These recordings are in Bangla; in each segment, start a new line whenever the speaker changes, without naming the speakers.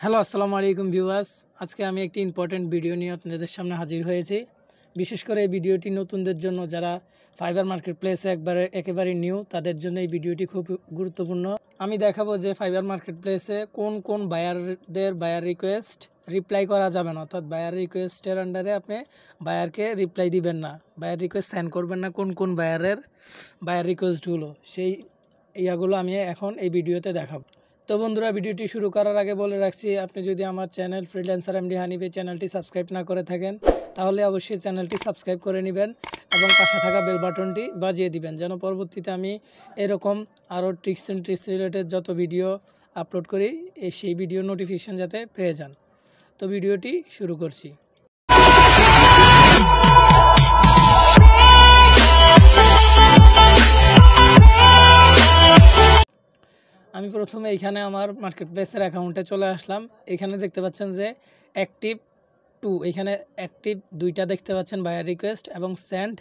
হ্যালো আসসালামু আলাইকুম ভিউয়ার্স। আজকে আমি একটি ইম্পর্টেন্ট ভিডিও নিয়ে আপনাদের সামনে হাজির হয়েছি। বিশেষ করে এই ভিডিওটি নতুনদের জন্য, যারা ফাইবার মার্কেট প্লেসে একেবারে নিউ, তাদের জন্য এই ভিডিওটি খুব গুরুত্বপূর্ণ। আমি দেখাবো যে ফাইবার মার্কেট প্লেসে কোন কোন বায়ার রিকোয়েস্ট রিপ্লাই করা যাবে না, অর্থাৎ বায়ার রিকোয়েস্টের আন্ডারে আপনি বায়ারকে রিপ্লাই দিবেন না, বায়ার রিকোয়েস্ট সাইন করবেন না। কোন কোন বায়ার রিকোয়েস্টগুলো, সেই ইয়াগুলো আমি এখন এই ভিডিওতে দেখাবো। তো বন্ধুরা, ভিডিওটি শুরু করার আগে বলে রাখছি, আপনি যদি আমার চ্যানেল ফ্রিল্যান্সার এমডি হানিফ এই চ্যানেলটি সাবস্ক্রাইব না করে থাকেন, তাহলে অবশ্যই চ্যানেলটি সাবস্ক্রাইব করে নেবেন এবং পাশে থাকা বেল বাটনটি বাজিয়ে দিবেন, যেন পরবর্তীতে আমি এরকম আরও ট্রিক্স রিলেটেড যত ভিডিও আপলোড করি সেই ভিডিও নোটিফিকেশান যাতে পেয়ে যান। তো ভিডিওটি শুরু করছি। আমি প্রথমে এখানে আমার মার্কেট প্লেসের অ্যাকাউন্টে চলে আসলাম। এখানে দেখতে পাচ্ছেন যে অ্যাক্টিভ 2, এখানে অ্যাক্টিভ 2টা দেখতে পাচ্ছেন বায়ার রিকোয়েস্ট, এবং সেন্ড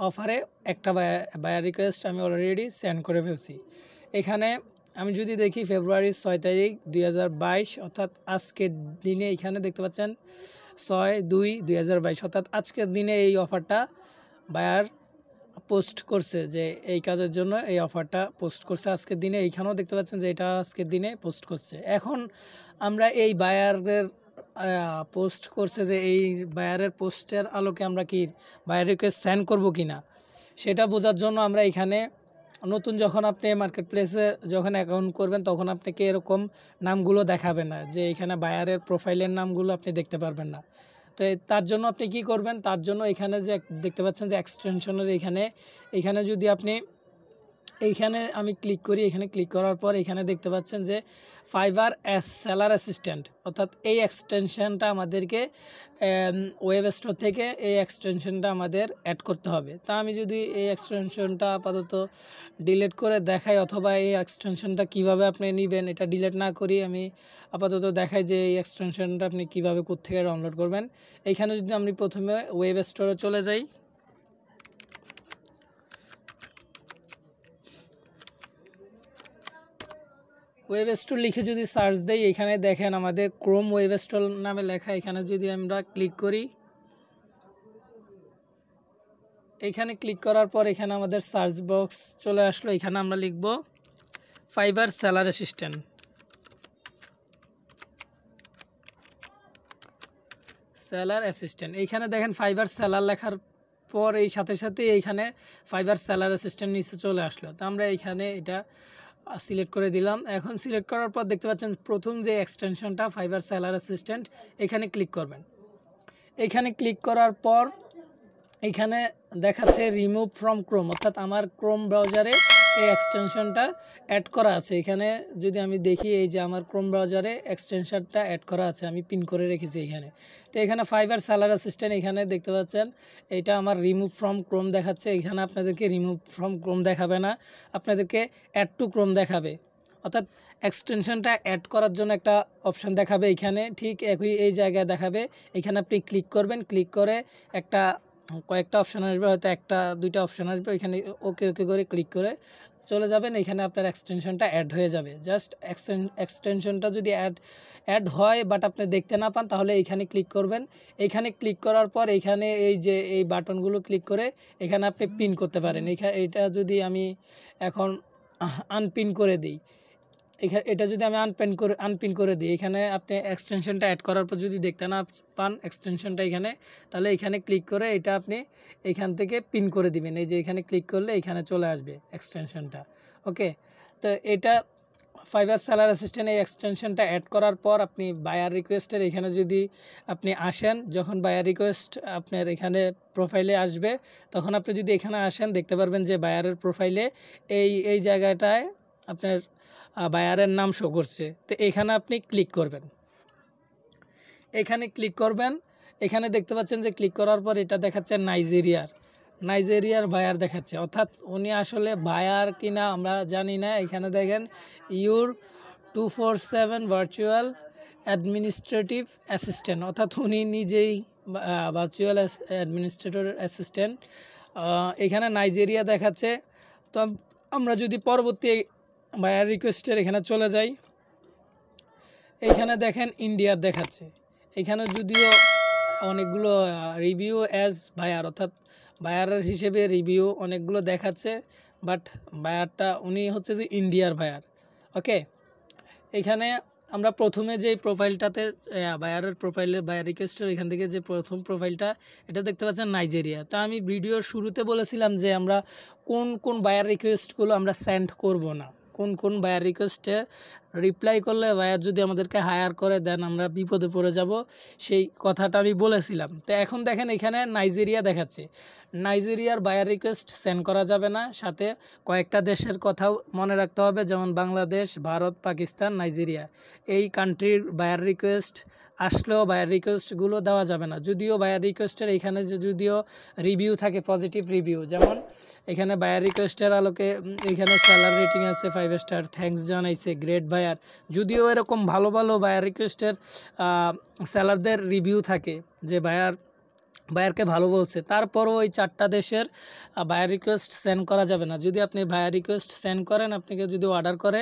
অফারে একটা বায়ার রিকোয়েস্ট আমি অলরেডি সেন্ড করে ফেলছি। এখানে আমি যদি দেখি ফেব্রুয়ারি 6 তারিখ 2022, অর্থাৎ আজকের দিনে এখানে দেখতে পাচ্ছেন 6/2/2022, অর্থাৎ আজকের দিনে এই অফারটা বায়ার পোস্ট করছে, যে এই কাজের জন্য এই অফারটা পোস্ট করছে আজকের দিনে। এইখানেও দেখতে পাচ্ছেন যে এটা আজকের দিনে পোস্ট করছে। এখন আমরা এই বায়ারের পোস্ট করছে, যে এই বায়ারের পোস্টের আলোকে আমরা কি বায়ার রিকোয়েস্ট সেন্ড করবো কি না, সেটা বোঝার জন্য আমরা এখানে নতুন যখন আপনি মার্কেট প্লেসে যখন অ্যাকাউন্ট করবেন, তখন আপনাকে এরকম নামগুলো দেখাবে না, যে এখানে বায়ারের প্রোফাইলের নামগুলো আপনি দেখতে পারবেন না। তো তার জন্য আপনি কি করবেন, তার জন্য এখানে যে দেখতে পাচ্ছেন যে এক্সটেনশনের এখানে যদি আপনি এইখানে আমি ক্লিক করি, এখানে ক্লিক করার পর এখানে দেখতে পাচ্ছেন যে ফাইবার সেলার অ্যাসিস্ট্যান্ট, অর্থাৎ এই এক্সটেনশনটা আমাদেরকে ওয়েব স্টোর থেকে এই এক্সটেনশনটা আমাদের অ্যাড করতে হবে। তা আমি যদি এই এক্সটেনশনটা আপাতত ডিলিট করে দেখাই, অথবা এই এক্সটেনশনটা কিভাবে আপনি নেবেন এটা ডিলিট না করি, আমি আপাতত দেখাই যে এই এক্সটেনশনটা আপনি কিভাবে কোত্থেকে ডাউনলোড করবেন। এইখানে যদি আমি প্রথমে ওয়েব স্টোরে চলে যাই, ওয়েব স্টোর লিখে যদি সার্চ দেই, এখানে দেখেন আমাদের ক্রোম ওয়েব স্টোর নামে লেখা। এখানে যদি আমরা ক্লিক করি, এখানে ক্লিক করার পর এখানে আমাদের সার্চ বক্স চলে আসলো। এখানে আমরা লিখব ফাইবার সেলার অ্যাসিস্ট্যান্ট। এইখানে দেখেন ফাইবার সেলার লেখার পর এই সাথে সাথে এইখানে ফাইবার সেলার অ্যাসিস্ট্যান্ট নিচে চলে আসলো। তো আমরা এইখানে এটা সিলেক্ট করে দিলাম। এখন সিলেক্ট করার পর দেখতে পাচ্ছেন প্রথম যে এক্সটেনশনটা ফাইবার সেলার অ্যাসিস্ট্যান্ট, এখানে ক্লিক করবেন। এখানে ক্লিক করার পর এখানে দেখাচ্ছে রিমুভ ফ্রম ক্রোম, অর্থাৎ আমার ক্রোম ব্রাউজারে এই এক্সটেনশনটা অ্যাড করা আছে। এখানে যদি আমি দেখি, এই যে আমার ক্রোম ব্রাউজারে এক্সটেনশনটা অ্যাড করা আছে, আমি পিন করে রেখেছি এখানে। তো এখানে ফাইবার সেলার অ্যাসিস্ট্যান্ট এখানে দেখতে পাচ্ছেন এটা আমার রিমুভ ফ্রম ক্রোম দেখাচ্ছে। এখানে আপনাদেরকে রিমুভ ফ্রম ক্রোম দেখাবে না, আপনাদেরকে অ্যাড টু ক্রোম দেখাবে, অর্থাৎ এক্সটেনশনটা অ্যাড করার জন্য একটা অপশন দেখাবে। এখানে ঠিক একই এই জায়গায় দেখাবে। এখানে আপনি ক্লিক করবেন, ক্লিক করে কয়েকটা অপশান আসবে, হয়তো একটা দুইটা অপশান আসবে, এখানে ওকে করে ক্লিক করে চলে যাবেন। এখানে আপনার এক্সটেনশনটা অ্যাড হয়ে যাবে। জাস্ট এক্সটেনশনটা যদি অ্যাড হয় বাট আপনি দেখতে না পান, তাহলে এইখানে ক্লিক করবেন। এইখানে ক্লিক করার পর এইখানে এই যে এই বাটনগুলো ক্লিক করে এখানে আপনি পিন করতে পারেন। এটা যদি আমি এখন আনপিন করে দিই, এটা যদি আমি আনপিন করে দিই, এখানে আপনি এক্সটেনশনটা অ্যাড করার পর যদি দেখতে না পান এক্সটেনশনটা এখানে, তাহলে এখানে ক্লিক করে এটা আপনি এখান থেকে পিন করে দিবেন। এই যে এখানে ক্লিক করলে এখানে চলে আসবে এক্সটেনশনটা। ওকে, তো এটা ফাইবার সেলার অ্যাসিস্ট্যান্ট এই এক্সটেনশনটা অ্যাড করার পর আপনি বায়ার রিকোয়েস্টের এখানে যদি আপনি আসেন, যখন বায়ার রিকোয়েস্ট আপনার এখানে প্রোফাইলে আসবে, তখন আপনি যদি এখানে আসেন দেখতে পারবেন যে বায়ারের প্রোফাইলে এই জায়গাটায় আপনার বায়ারের নাম শো করছে। তো এখানে আপনি ক্লিক করবেন। এখানে দেখতে পাচ্ছেন যে ক্লিক করার পর এটা দেখাচ্ছে নাইজেরিয়ার বায়ার দেখাচ্ছে, অর্থাৎ উনি আসলে বায়ার কিনা আমরা জানি না। এখানে দেখেন ইউর 247 ভার্চুয়াল অ্যাডমিনিস্ট্রেটিভ অ্যাসিস্ট্যান্ট, অর্থাৎ উনি নিজেই ভার্চুয়াল অ্যাডমিনিস্ট্রেটর অ্যাসিস্ট্যান্ট। এখানে নাইজেরিয়া দেখাচ্ছে। তো আমরা যদি পরবর্তী বায়ার রিকোয়েস্টের এখানে চলে যাই, এইখানে দেখেন ইন্ডিয়ার দেখাচ্ছে, এখানে যদিও অনেকগুলো রিভিউ অ্যাজ বায়ার, অর্থাৎ বায়ারের হিসেবে রিভিউ অনেকগুলো দেখাচ্ছে, বাট বায়ারটা উনি হচ্ছে যে ইন্ডিয়ার বায়ার। ওকে, এখানে আমরা প্রথমে যে প্রোফাইলটাতে বায়ারের প্রোফাইলে বায়ার রিকোয়েস্টের এখান থেকে যে প্রথম প্রোফাইলটা, এটা দেখতে পাচ্ছেন নাইজেরিয়া। তা আমি ভিডিওর শুরুতে বলেছিলাম যে আমরা কোন কোন বায়ার রিকোয়েস্টগুলো আমরা সেন্ড করব না, কোন কোন বায়ার রিকোয়েস্টে রিপ্লাই করলে বায়ার যদি আমাদেরকে হায়ার করে দেন আমরা বিপদে পড়ে যাব, সেই কথাটা আমি বলেছিলাম। তো এখন দেখেন এখানে নাইজেরিয়া দেখাচ্ছে, নাইজেরিয়ার বায়ার রিকোয়েস্ট সেন্ড করা যাবে না, সাথে কয়েকটা দেশের কথাও মনে রাখতে হবে, যেমন বাংলাদেশ, ভারত, পাকিস্তান, নাইজেরিয়া। এই কান্ট্রির বায়ার রিকোয়েস্ট আসলেও বায়ার রিকোয়েস্টগুলো দেওয়া যাবে না, যদিও বায়ার রিকোয়েস্টের এখানে যদিও রিভিউ থাকে, পজিটিভ রিভিউ, যেমন এখানে বায়ার রিকোয়েস্টের আলোকে এখানে স্যালার রেটিং আছে 5 স্টার, থ্যাঙ্কস জানাইছে, গ্রেট বায়ার, যদিও এরকম ভালো ভালো বায়ার রিকোয়েস্টের সেলারদের রিভিউ থাকে যে বায়ারকে ভালো বলছে, তারপরও ওই 4টা দেশের বায়ার রিকোয়েস্ট সেন্ড করা যাবে না। যদি আপনি বায়ার রিকোয়েস্ট সেন্ড করেন, আপনাকে যদি অর্ডার করে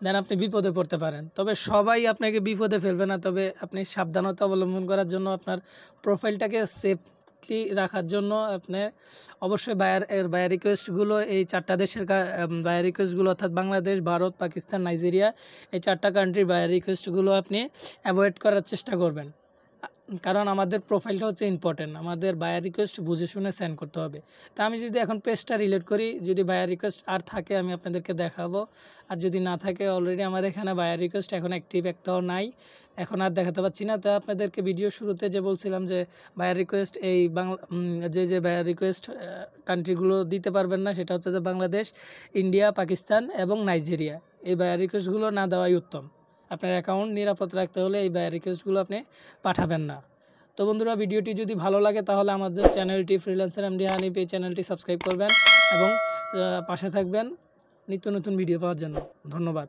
দেন আপনি বিপদে পড়তে পারেন। তবে সবাই আপনাকে বিপদে ফেলবে না, তবে আপনি সাবধানতা অবলম্বন করার জন্য আপনার প্রোফাইলটাকে সেফলি রাখার জন্য আপনি অবশ্যই বায়ার রিকোয়েস্টগুলো এই 4টা দেশের বায়ার রিকোয়েস্টগুলো, অর্থাৎ বাংলাদেশ, ভারত, পাকিস্তান, নাইজেরিয়া, এই 4টা কান্ট্রির বায়ার রিকোয়েস্টগুলো আপনি অ্যাভয়েড করার চেষ্টা করবেন, কারণ আমাদের প্রোফাইলটা হচ্ছে ইম্পর্টেন্ট, আমাদের বায়ার রিকোয়েস্ট বুঝে শুনে সেন্ড করতে হবে। তা আমি যদি এখন পেজটা রিলেট করি, যদি বায়ার রিকোয়েস্ট আর থাকে আমি আপনাদেরকে দেখাবো, আর যদি না থাকে অলরেডি আমার এখানে বায়ার রিকোয়েস্ট এখন অ্যাক্টিভ একটাও নাই, এখন আর দেখাতে পাচ্ছি না। তো আপনাদেরকে ভিডিও শুরুতে যে বলছিলাম যে বায়ার রিকোয়েস্ট এই যে বায়ার রিকোয়েস্ট কান্ট্রিগুলো দিতে পারবেন না, সেটা হচ্ছে যে বাংলাদেশ, ইন্ডিয়া, পাকিস্তান এবং নাইজেরিয়া। এই বায়ার রিকোয়েস্টগুলো না দেওয়াই উত্তম। আপনার অ্যাকাউন্ট নিরাপদ রাখতে হলে এই বায়ার রিকোয়েস্টগুলো আপনি পাঠাবেন না। তো বন্ধুরা, ভিডিওটি যদি ভালো লাগে তাহলে আমাদের চ্যানেলটি ফ্রিল্যান্সার এমডি হানিফ, এই চ্যানেলটি সাবস্ক্রাইব করবেন এবং পাশে থাকবেন নিত্য নতুন ভিডিও পাওয়ার জন্য। ধন্যবাদ।